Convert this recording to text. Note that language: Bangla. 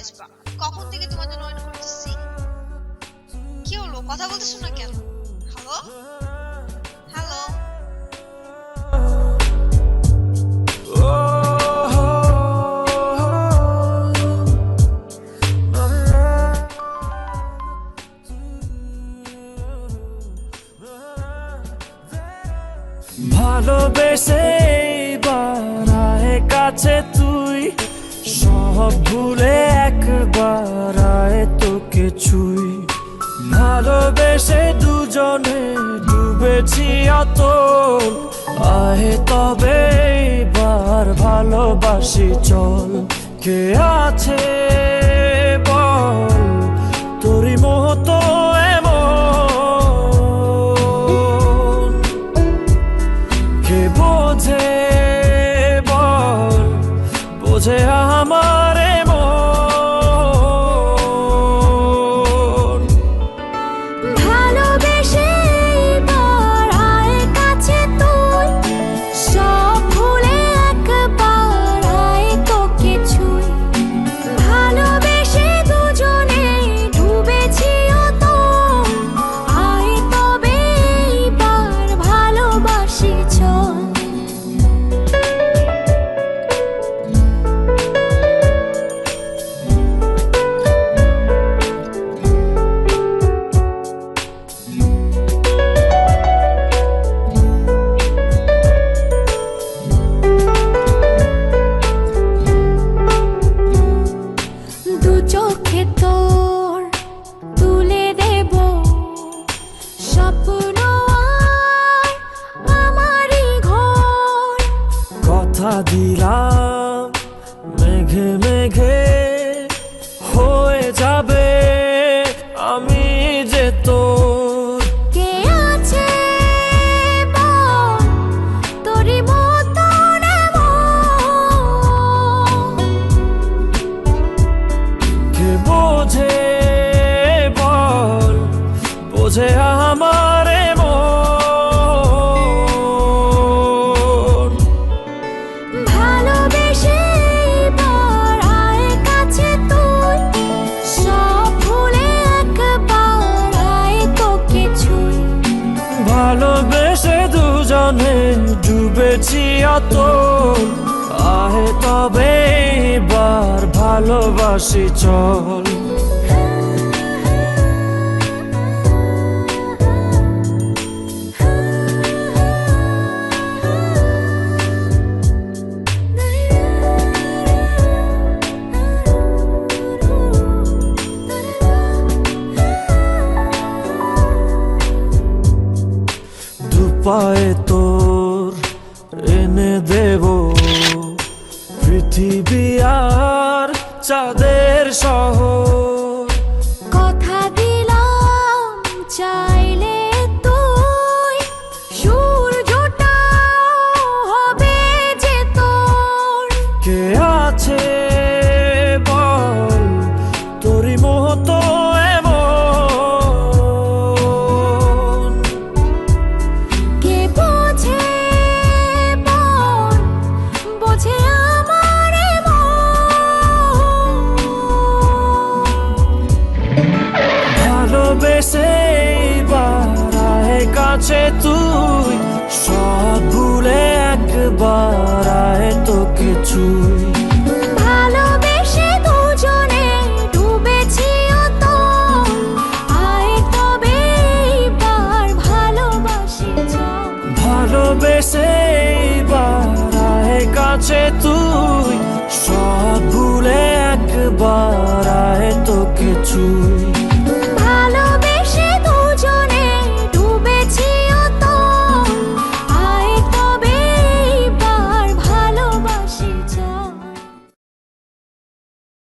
আসবা। কখন থেকে তোমার জন্য ওয়েট করতেছি। কি হলো, কথা বলতেছো না কেন? Hello hello. ভালোবেসে বাড়ায় কাছে তুই, সব ভুলে একবার আয় তোকে ছুই। ভালোবেসে দুজনে ডুবেছি অতল, আয় তবে এবার ভালোবাসি চল। কে আছে বল তোরই মতো এমন, কে বোঝে বল বোঝে আমার মন। ভালোবেসে বাড়ায় কাছে তুই, সব ভুলে একবার আয় তোকে ছুই। ভালোবেসে দুজনে ডুবেছি অতল, আয় তবে এবার ভালোবাসি চল। দু চোখে তোর তুলে দেব স্বপ্ন আর আমারই ঘর। কথা দিলাম মেঘে মেঘে হয়ে যাবে আমি যে তোর। কে আছে বল তোরই মতন এমন, কে বোঝে বল বোঝে আমার মন। ভালোবেসে বাড়ায় কাছে তুই, সব ভুলে একবার আয় তোকে ছুই। ভালোবেসে দুজনে ডুবেছি অতল, আহে তবে এবার ভালোবাসি চল। দুপায়ে তোর এনে দেব পৃথিবী আর চাঁদের শহর। কথা দিলাম চাইলে তুই সূর্যটাও হবে যে তোর। কে আছে বল তোরই মতো এমন, কে বোঝে বল বোঝে আমার মন। ভালোবেসে বাড়ায় কাছে তুই, সব ভুলে একবার আয় তোকে ছুই। ভালোবেসে দুজনে ডুবেছি অতল, আয় তবে এবার ভালোবাসি চল। ভালোবেসে বাড়ায় কাছে তুই, সব ভুলে একবার আয় তোকে ছুই।